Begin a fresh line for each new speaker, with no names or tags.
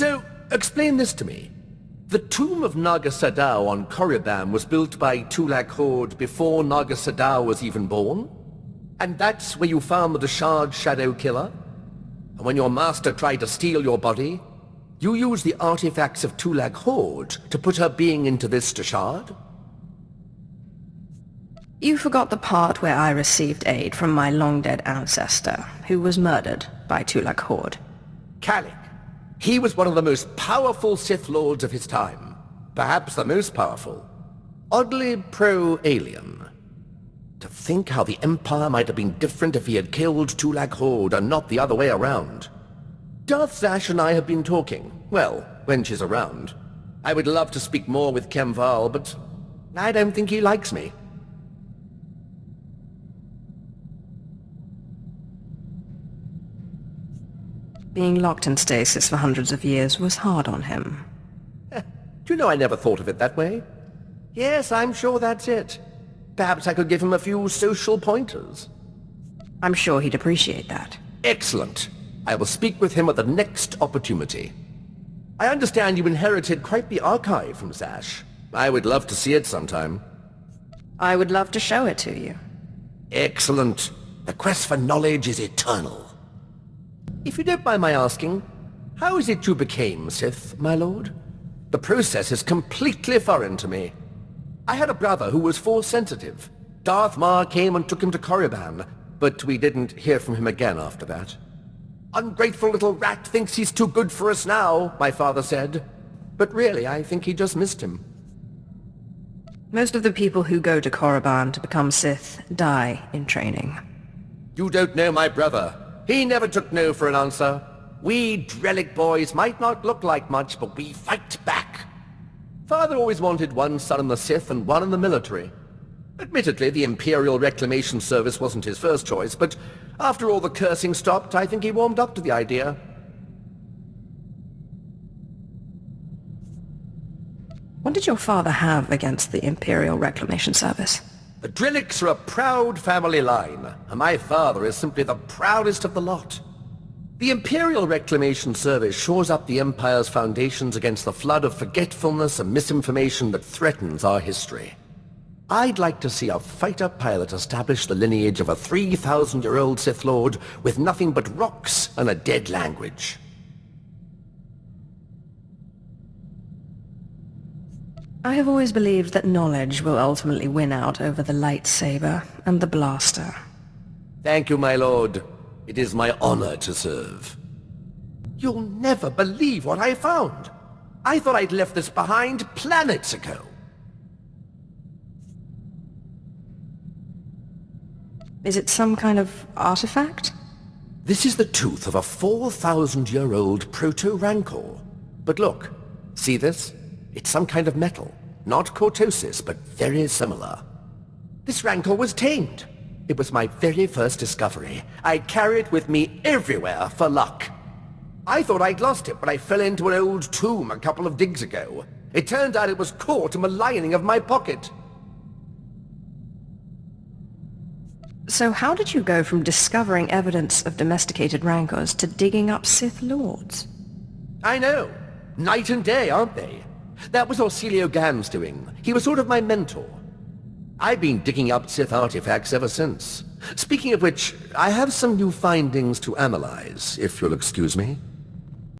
So, explain this to me. The tomb of Naga Sadow on Korriban was built by Tulak Horde before Naga Sadow was even born? And that's where you found the Deshard Shadow Killer? And when your master tried to steal your body, you used the artifacts of Tulak Horde to put her being into this Deshard?
You forgot the part where I received aid from my long-dead ancestor, who was murdered by Tulak Horde.
Kalik. He was one of the most powerful Sith Lords of his time. Perhaps the most powerful. Oddly pro-alien. To think how the Empire might have been different if he had killed Tulak Horde and not the other way around. Darth Zash and I have been talking. Well, when she's around. I would love to speak more with Kemval, but I don't think he likes me.
Being locked in stasis for hundreds of years was hard on him.
Do you know I never thought of it that way? Yes, I'm sure that's it. Perhaps I could give him a few social pointers.
I'm sure he'd appreciate that.
Excellent. I will speak with him at the next opportunity. I understand you inherited quite the archive from Zash. I would love to see it sometime.
I would love to show it to you.
Excellent. The quest for knowledge is eternal. If you don't mind my asking, how is it you became Sith, my lord? The process is completely foreign to me. I had a brother who was Force-sensitive. Darth Maul came and took him to Korriban, but we didn't hear from him again after that. Ungrateful little rat thinks he's too good for us now, my father said. But really, I think he just missed him.
Most of the people who go to Korriban to become Sith die in training.
You don't know my brother. He never took no for an answer. We Drellik boys might not look like much, but we fight back. Father always wanted one son in the Sith and one in the military. Admittedly, the Imperial Reclamation Service wasn't his first choice, but after all the cursing stopped, I think he warmed up to the idea.
What did your father have against the Imperial Reclamation Service?
The Drelliks are a proud family line, and my father is simply the proudest of the lot. The Imperial Reclamation Service shores up the Empire's foundations against the flood of forgetfulness and misinformation that threatens our history. I'd like to see a fighter pilot establish the lineage of a 3,000-year-old Sith Lord with nothing but rocks and a dead language.
I have always believed that knowledge will ultimately win out over the lightsaber and the blaster.
Thank you, my lord. It is my honor to serve. You'll never believe what I found. I thought I'd left this behind planets ago.
Is it some kind of artifact?
This is the tooth of a 4,000-year-old proto-rancor. But look, see this? It's some kind of metal. Not cortosis, but very similar. This rancor was tamed. It was my very first discovery. I carry it with me everywhere for luck. I thought I'd lost it, but I fell into an old tomb a couple of digs ago. It turned out it was caught in the lining of my pocket.
So how did you go from discovering evidence of domesticated rancors to digging up Sith Lords?
I know. Night and day, aren't they? That was Orsilio Gam's doing. He was sort of my mentor. I've been digging up Sith artifacts ever since. Speaking of which, I have some new findings to analyze, if you'll excuse me.